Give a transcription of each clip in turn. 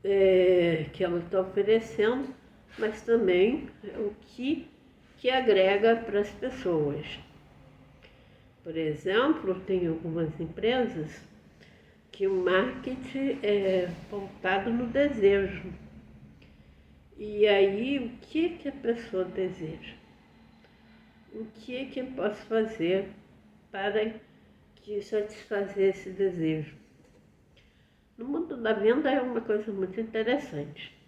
que ela está oferecendo, mas também o que agrega para as pessoas. Por exemplo, tem algumas empresas que o marketing é voltado no desejo. E aí, o que a pessoa deseja? O que eu posso fazer para satisfazer esse desejo? No mundo da venda é uma coisa muito interessante.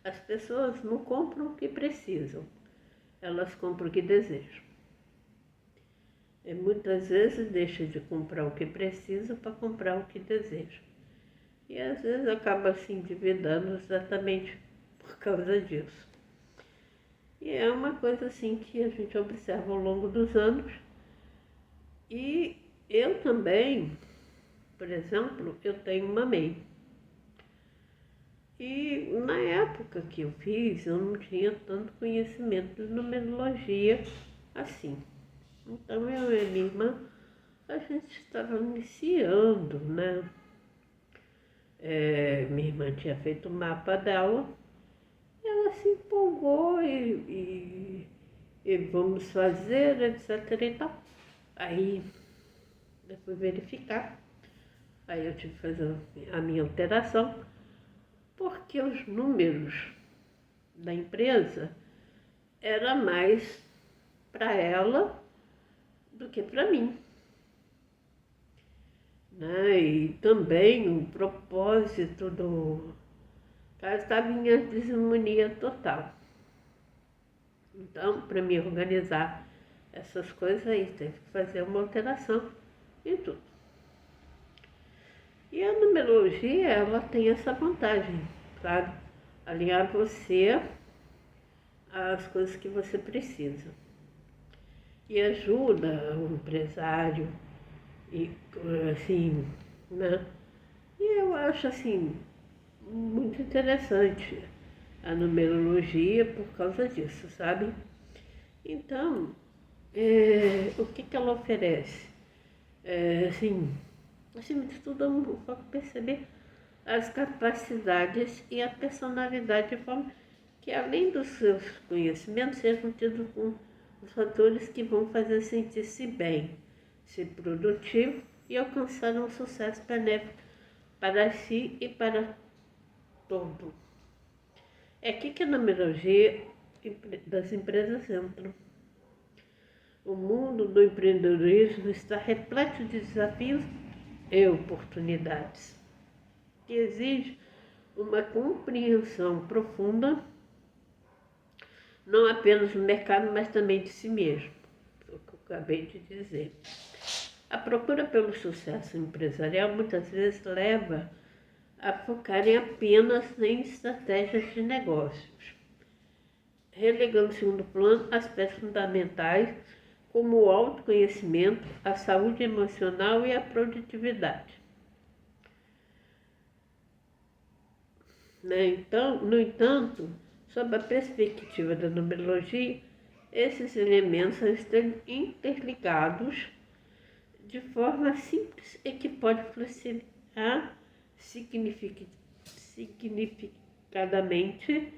As pessoas não compram o que precisam, elas compram o que desejam. E muitas vezes deixa de comprar o que precisa para comprar o que deseja. E às vezes acaba se endividando exatamente por causa disso. E é uma coisa assim que a gente observa ao longo dos anos. E eu também, por exemplo, eu tenho uma MEI. E na época que eu fiz, eu não tinha tanto conhecimento de numerologia assim. Então eu e minha irmã, a gente estava iniciando, né? Minha irmã tinha feito o mapa dela, ela se empolgou e vamos fazer, etc e tal. Aí eu fui verificar, aí eu tive que fazer a minha alteração, porque os números da empresa era mais para ela do que para mim. Né? E também o propósito do caso estava em desarmonia total. Então, para me organizar essas coisas aí, teve que fazer uma alteração em tudo. E a numerologia, ela tem essa vantagem, sabe? Alinhar você às coisas que você precisa. E ajuda o empresário, e assim, né? E eu acho assim, muito interessante a numerologia por causa disso, sabe? Então, o que ela oferece? Assim, acima de tudo, eu vou perceber as capacidades e a personalidade de forma que, além dos seus conhecimentos, sejam tidos com os fatores que vão fazer sentir-se bem, ser produtivo e alcançar um sucesso benéfico para si e para todo. É aqui que a numerologia das empresas entra. O mundo do empreendedorismo está repleto de desafios e oportunidades, que exige uma compreensão profunda, não apenas do mercado, mas também de si mesmo, o que eu acabei de dizer. A procura pelo sucesso empresarial muitas vezes leva a focarem apenas em estratégias de negócios, relegando em segundo plano aspectos fundamentais como o autoconhecimento, a saúde emocional e a produtividade. Então, no entanto, sob a perspectiva da numerologia, esses elementos estão interligados de forma simples e que pode facilitar significadamente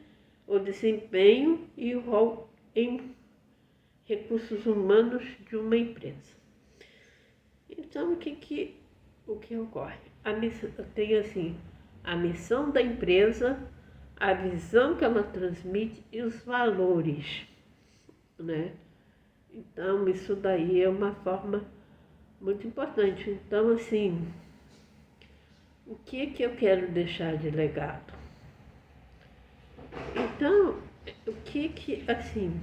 o desempenho e o rol em recursos humanos de uma empresa. Então, o que ocorre? Tem assim, a missão da empresa, a visão que ela transmite e os valores, né? Então, isso daí é uma forma muito importante. Então, assim, o que eu quero deixar de legado? Então, assim,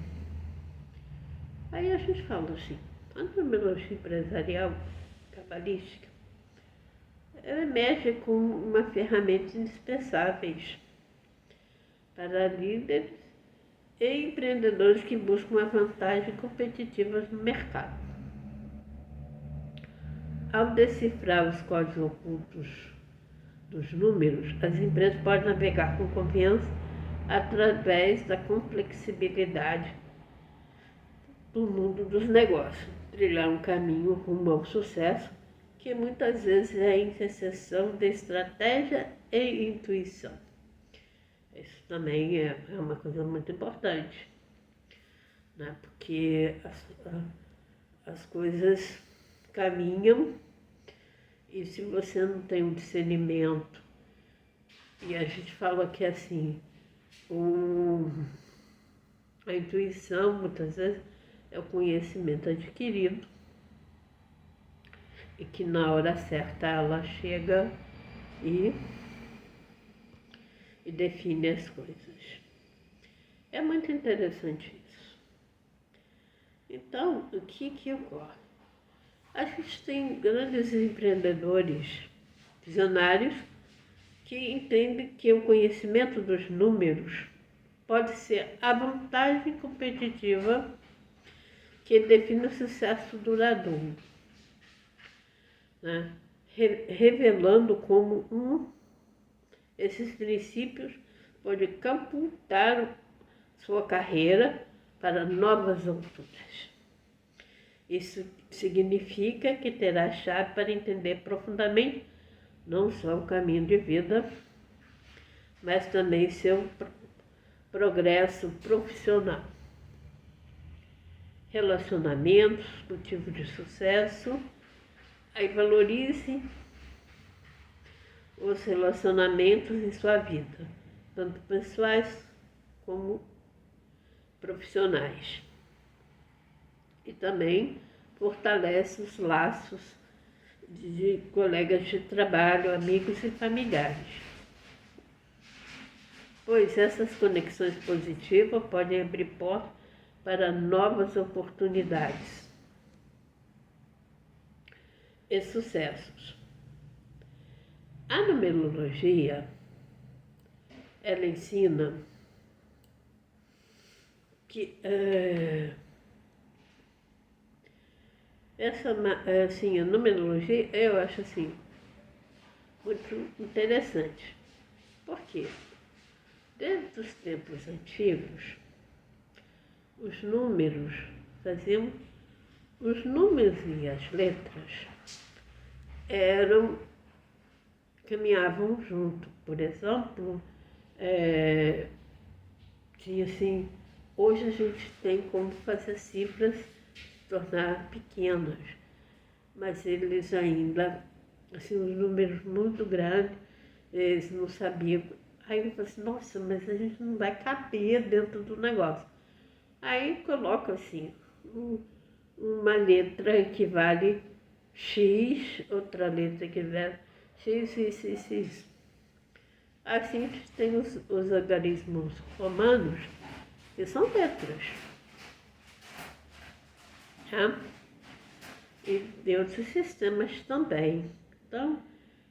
aí a gente fala assim, a numerologia empresarial cabalística, ela mexe com uma ferramenta indispensáveis para líderes e empreendedores que buscam uma vantagem competitiva no mercado. Ao decifrar os códigos ocultos dos números, as empresas podem navegar com confiança através da complexibilidade do mundo dos negócios, trilhar um caminho rumo ao sucesso que muitas vezes é a interseção de estratégia e intuição. Isso também é uma coisa muito importante, né? Porque as coisas caminham e se você não tem um discernimento, e a gente fala que assim, a intuição muitas vezes é o conhecimento adquirido e que na hora certa ela chega e define as coisas. É muito interessante isso. Então, o que ocorre? A gente tem grandes empreendedores, visionários, que entendem que o conhecimento dos números pode ser a vantagem competitiva que define o sucesso duradouro, né? Revelando como esses princípios podem catapultar sua carreira para novas alturas. Isso significa que terá a chave para entender profundamente não só o caminho de vida, mas também seu progresso profissional. Relacionamentos, motivo de sucesso. Aí valorize os relacionamentos em sua vida, tanto pessoais como profissionais. E também fortalece os laços de colegas de trabalho, amigos e familiares. Pois essas conexões positivas podem abrir portas para novas oportunidades e sucessos. A numerologia, ela ensina que a numerologia eu acho assim muito interessante. Por quê? Desde os tempos antigos, os números e as letras caminhavam junto. Por exemplo, tinha assim, hoje a gente tem como fazer cifras se tornar pequenas, mas eles ainda, assim, os números muito grandes, eles não sabiam. Aí eu falei assim, nossa, mas a gente não vai caber dentro do negócio. Aí coloca assim, uma letra equivale X, outra letra equivale X. Assim a gente tem os algarismos romanos, que são letras. Tá? E de outros sistemas também. Então,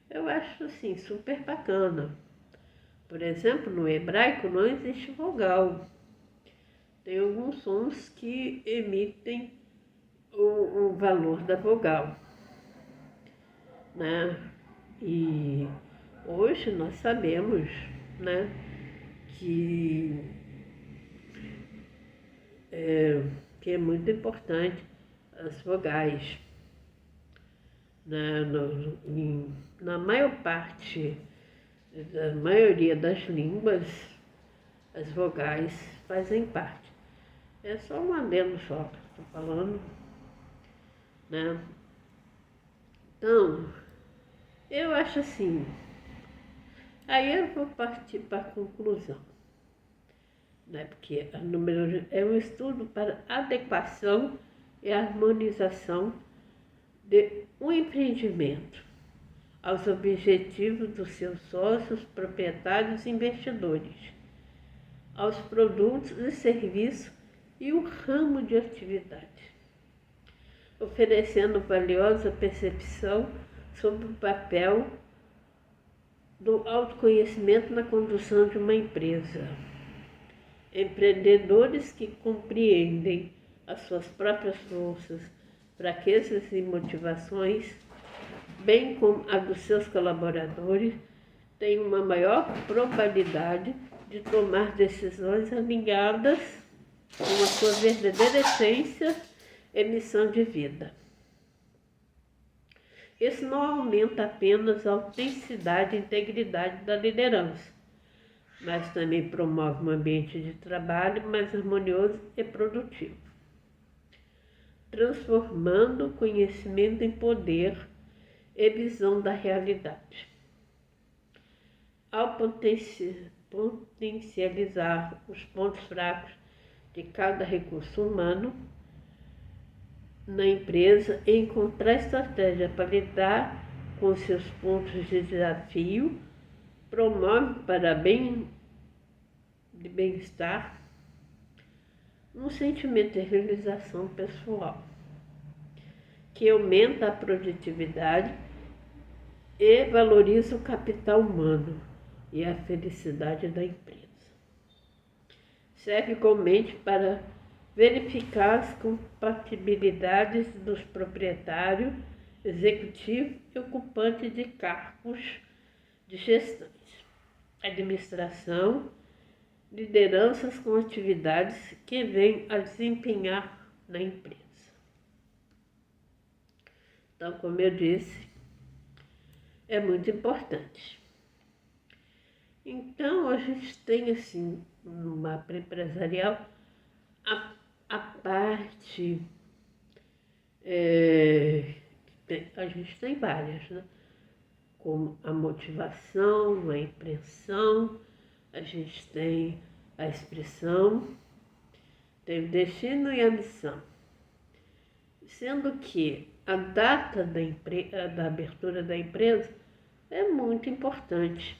eu acho assim, super bacana. Por exemplo, no hebraico não existe vogal. Tem alguns sons que emitem o valor da vogal, né? E hoje nós sabemos, né, que é muito importante as vogais. Na maior parte, da maioria das línguas, as vogais fazem parte. É só um adendo só que estou falando, né? Então, eu acho assim, aí eu vou partir para a conclusão, né? Porque a numerologia é um estudo para adequação e harmonização de um empreendimento aos objetivos dos seus sócios, proprietários e investidores, aos produtos e serviços e o ramo de atividade, oferecendo valiosa percepção sobre o papel do autoconhecimento na condução de uma empresa. Empreendedores que compreendem as suas próprias forças, fraquezas e motivações, bem como a dos seus colaboradores, têm uma maior probabilidade de tomar decisões alinhadas com a sua verdadeira essência e missão de vida. Isso não aumenta apenas a autenticidade e integridade da liderança, mas também promove um ambiente de trabalho mais harmonioso e produtivo, transformando o conhecimento em poder e visão da realidade. Ao potencializar os pontos fracos de cada recurso humano na empresa e encontrar estratégia para lidar com seus pontos de desafio, promove para bem-estar um sentimento de realização pessoal, que aumenta a produtividade e valoriza o capital humano e a felicidade da empresa. Serve igualmente para verificar as compatibilidades dos proprietários, executivos e ocupantes de cargos de gestão, administração, lideranças com atividades que vêm a desempenhar na empresa. Então, como eu disse, é muito importante. Então, a gente tem, assim, no mapa empresarial, a parte, a gente tem várias, né? Como a motivação, a impressão, a gente tem a expressão, tem o destino e a missão. Sendo que a data da abertura da empresa é muito importante,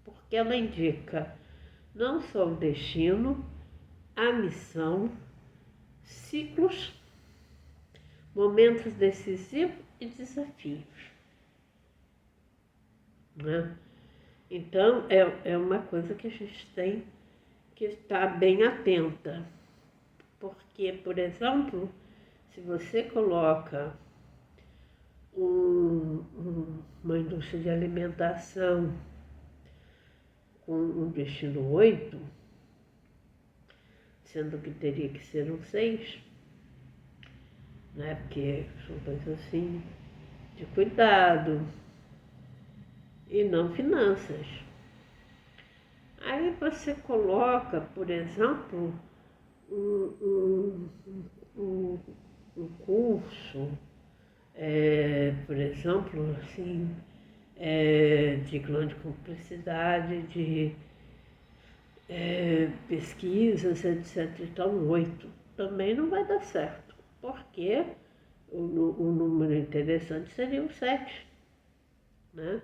porque ela indica não só o destino, a missão, ciclos, momentos decisivos e desafios, né? Então, é uma coisa que a gente tem que estar bem atenta, porque, por exemplo, se você coloca uma indústria de alimentação com um destino 8, sendo que teria que ser um 6, né? Porque são coisas assim de cuidado e não finanças. Aí você coloca, por exemplo, um curso, por exemplo, assim, de grande complexidade, de pesquisas, etc. Então, 8 também não vai dar certo, porque o número interessante seria o 7, né?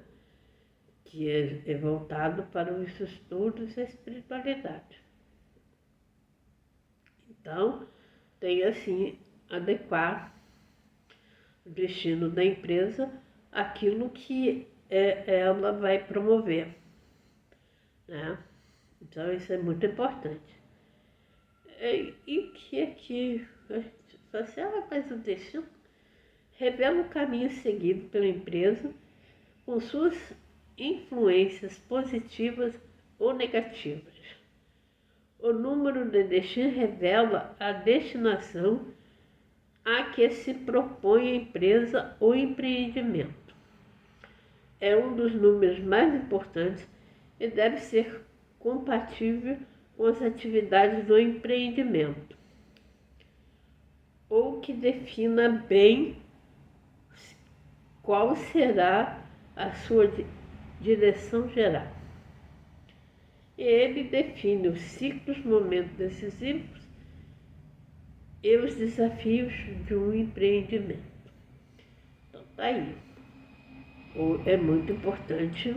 Que é voltado para os estudos e a espiritualidade. Então, tem assim, adequar o destino da empresa àquilo que ela vai promover, né? Então, isso é muito importante. E o que é que a gente fala assim, mas o destino revela o caminho seguido pela empresa com suas influências positivas ou negativas. O número de destino revela a destinação a que se propõe a empresa ou empreendimento. É um dos números mais importantes e deve ser compatível com as atividades do empreendimento, ou que defina bem qual será a sua direção geral. Ele define os ciclos, momentos decisivos e os desafios de um empreendimento. Então, tá aí. É muito importante,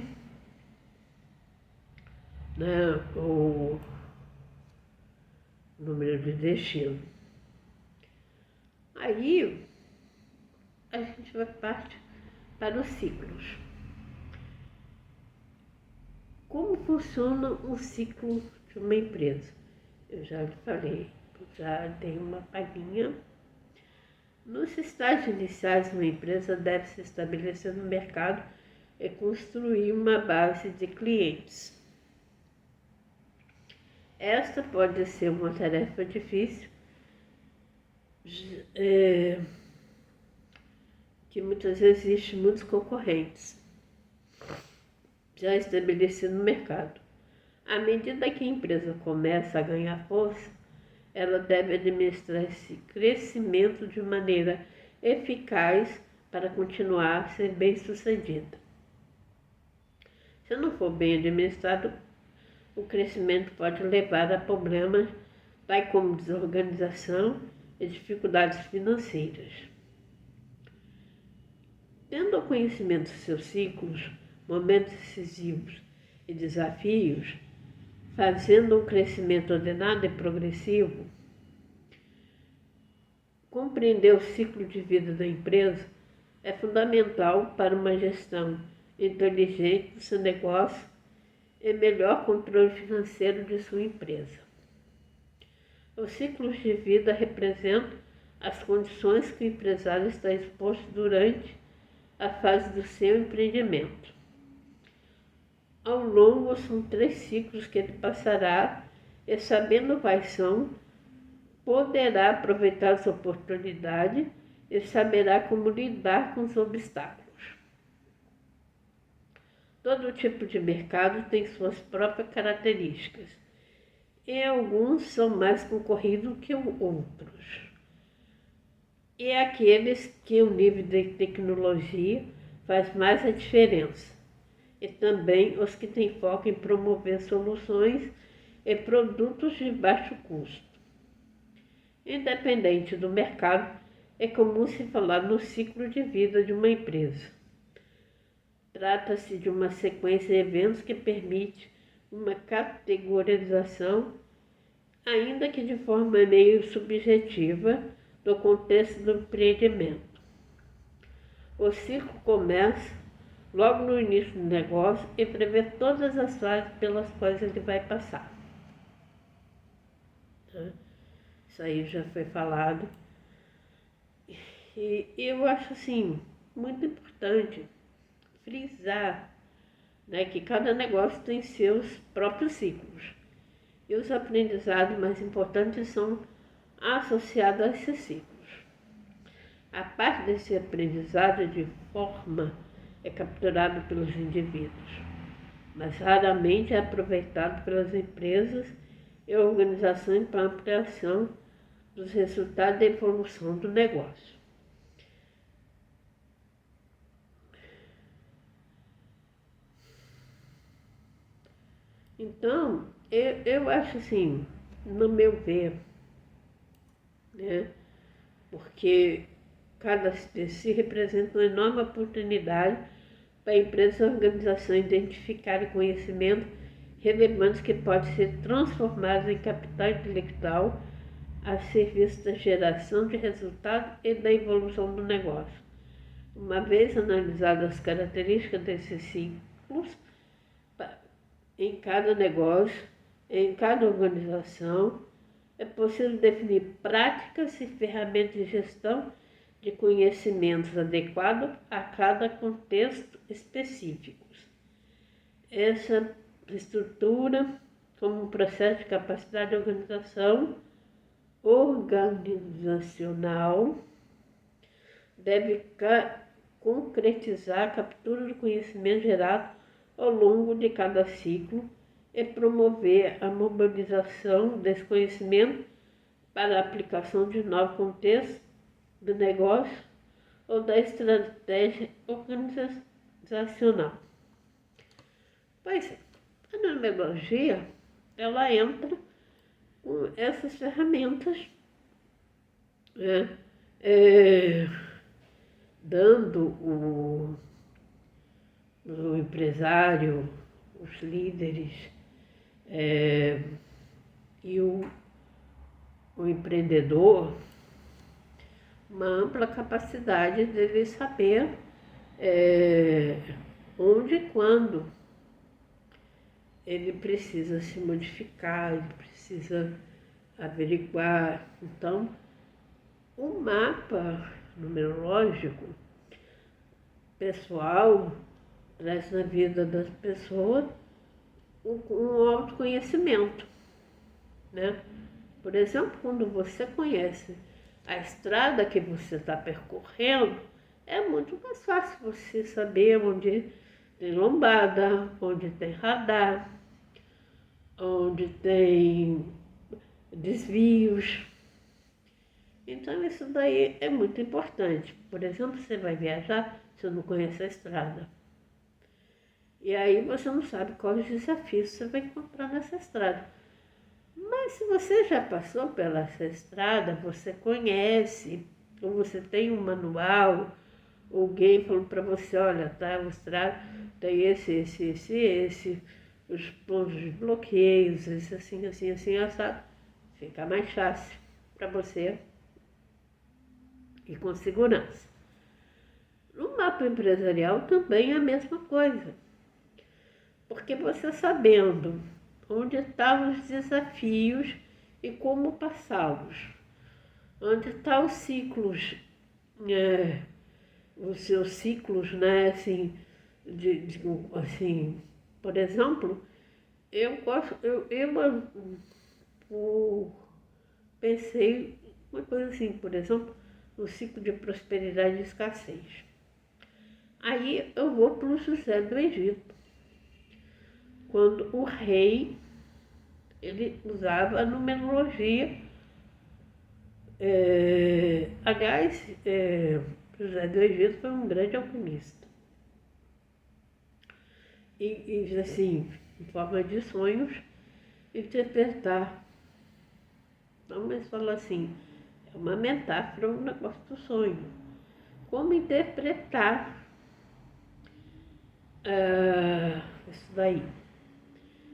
né, o número de destino. Aí, a gente vai partir para os ciclos. Como funciona um ciclo de uma empresa? Eu já lhe falei, já dei uma palhinha. Nos estágios iniciais de uma empresa deve se estabelecer no mercado e construir uma base de clientes. Esta pode ser uma tarefa difícil, que muitas vezes existem muitos concorrentes já estabelecidos no mercado. À medida que a empresa começa a ganhar força, ela deve administrar esse crescimento de maneira eficaz para continuar a ser bem-sucedida. Se não for bem administrado, o crescimento pode levar a problemas tais como desorganização e dificuldades financeiras. Tendo conhecimento de seus ciclos, momentos decisivos e desafios, fazendo um crescimento ordenado e progressivo, compreender o ciclo de vida da empresa é fundamental para uma gestão inteligente do seu negócio e melhor controle financeiro de sua empresa. Os ciclos de vida representam as condições que o empresário está exposto durante a fase do seu empreendimento. Ao longo, são 3 ciclos que ele passará e, sabendo quais são, poderá aproveitar as oportunidades e saberá como lidar com os obstáculos. Todo tipo de mercado tem suas próprias características e alguns são mais concorridos que outros. E aqueles que o nível de tecnologia faz mais a diferença. E também os que têm foco em promover soluções e produtos de baixo custo. Independente do mercado, é comum se falar no ciclo de vida de uma empresa. Trata-se de uma sequência de eventos que permite uma categorização, ainda que de forma meio subjetiva, do contexto do empreendimento. O ciclo começa logo no início do negócio e prevê todas as fases pelas quais ele vai passar. Isso aí já foi falado. E eu acho assim, muito importante frisar, né, que cada negócio tem seus próprios ciclos. E os aprendizados mais importantes são associados a esses ciclos. A parte desse aprendizado de forma é capturado pelos indivíduos, mas raramente é aproveitado pelas empresas e organizações para ampliação dos resultados da evolução do negócio. Então, eu acho assim, no meu ver, né, porque cada si representa uma enorme oportunidade para a empresa e a organização identificarem conhecimentos relevantes que podem ser transformados em capital intelectual a serviço da geração de resultados e da evolução do negócio. Uma vez analisadas as características desses ciclos, em cada negócio, em cada organização, é possível definir práticas e ferramentas de gestão de conhecimentos adequados a cada contexto específico. Essa estrutura, como um processo de capacidade de organizacional, deve concretizar a captura do conhecimento gerado ao longo de cada ciclo e promover a mobilização desse conhecimento para a aplicação de novos contextos do negócio ou da estratégia organizacional. Pois é, a numerologia, ela entra com essas ferramentas, né, dando o empresário, os líderes e o empreendedor uma ampla capacidade dele saber onde e quando ele precisa se modificar, ele precisa averiguar. Então, o mapa numerológico pessoal traz na vida das pessoas um autoconhecimento, né? Por exemplo, quando você conhece a estrada que você está percorrendo, é muito mais fácil você saber onde tem lombada, onde tem radar, onde tem desvios. Então isso daí é muito importante. Por exemplo, você vai viajar, você não conhece a estrada. E aí você não sabe quais desafios você vai encontrar nessa estrada. Mas se você já passou pela essa estrada, você conhece, ou você tem um manual, alguém falou para você, olha, tá, a estrada tem esse, os pontos de bloqueios, esse assim, assado, fica mais fácil para você ir com segurança. No mapa empresarial também é a mesma coisa, porque você sabendo onde estão os desafios e como passá-los, onde estão os ciclos, os seus ciclos, né, assim, assim, por exemplo, eu pensei uma coisa assim, por exemplo, no ciclo de prosperidade e escassez. Aí eu vou para o José do Egito, quando o rei, ele usava a numerologia. Aliás, José do Egito foi um grande alquimista. E assim, em forma de sonhos, interpretar. Então, mas fala assim, é uma metáfora, um negócio do sonho. Como interpretar isso daí?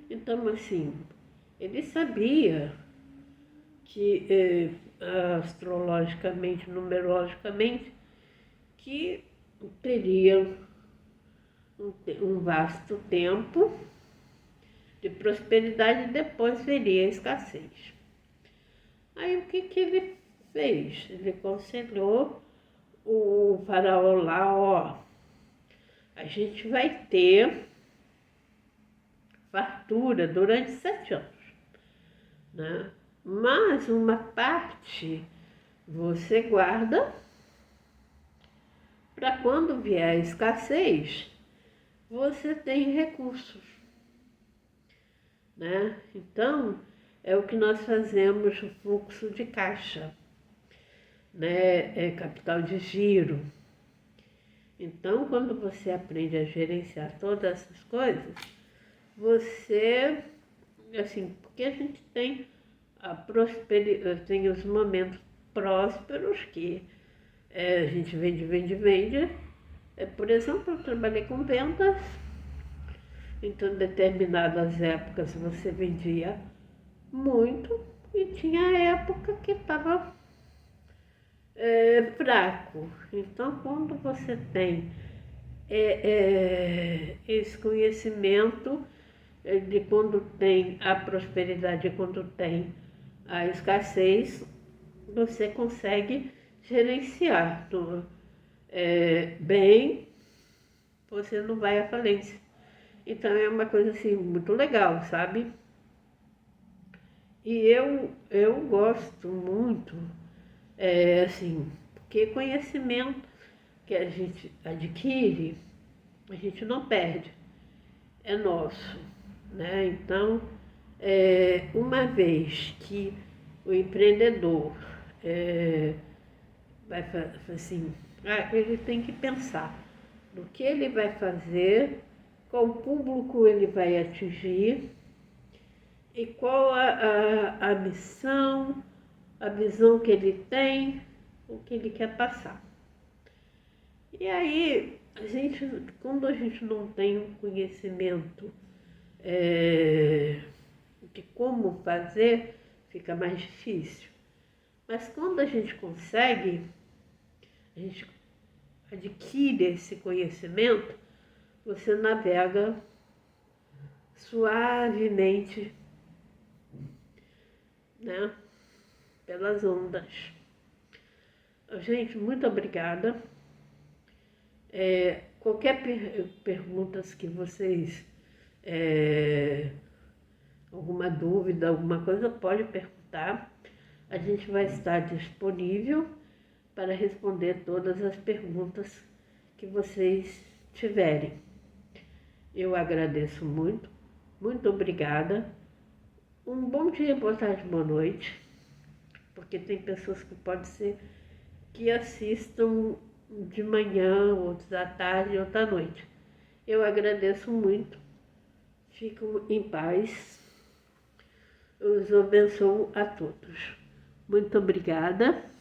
Então, assim, ele sabia que astrologicamente, numerologicamente, que teria um vasto tempo de prosperidade e depois viria a escassez. Aí o que ele fez? Ele aconselhou o faraó lá, ó, a gente vai ter fartura durante 7 anos, né? Mas uma parte você guarda para quando vier a escassez, você tem recursos, né? Então, é o que nós fazemos o fluxo de caixa, né? É capital de giro. Então, quando você aprende a gerenciar todas essas coisas, você, assim, porque a gente tem a prosperidade, tem os momentos prósperos que a gente vende. Por exemplo, eu trabalhei com vendas, então em determinadas épocas você vendia muito e tinha época que estava fraco. Então, quando você tem esse conhecimento de quando tem a prosperidade e quando tem a escassez, você consegue gerenciar bem, você não vai à falência. Então é uma coisa assim muito legal, sabe? E eu gosto muito, assim, porque conhecimento que a gente adquire, a gente não perde, é nosso, né? Então, uma vez que o empreendedor vai assim, ele tem que pensar no que ele vai fazer, qual público ele vai atingir e qual a missão, a visão que ele tem, o que ele quer passar. E aí, quando a gente não tem um conhecimento de como fazer, fica mais difícil. Mas quando a gente consegue, a gente adquire esse conhecimento, você navega suavemente, né, pelas ondas. Gente, muito obrigada. Qualquer perguntas que vocês, alguma dúvida, alguma coisa, pode perguntar. A gente vai estar disponível para responder todas as perguntas que vocês tiverem. Eu agradeço muito, muito obrigada. Um bom dia, boa tarde, boa noite, porque tem pessoas que pode ser que assistam de manhã, outros à tarde, outra à noite. Eu agradeço muito. Fico em paz. Eu os abençoo a todos. Muito obrigada.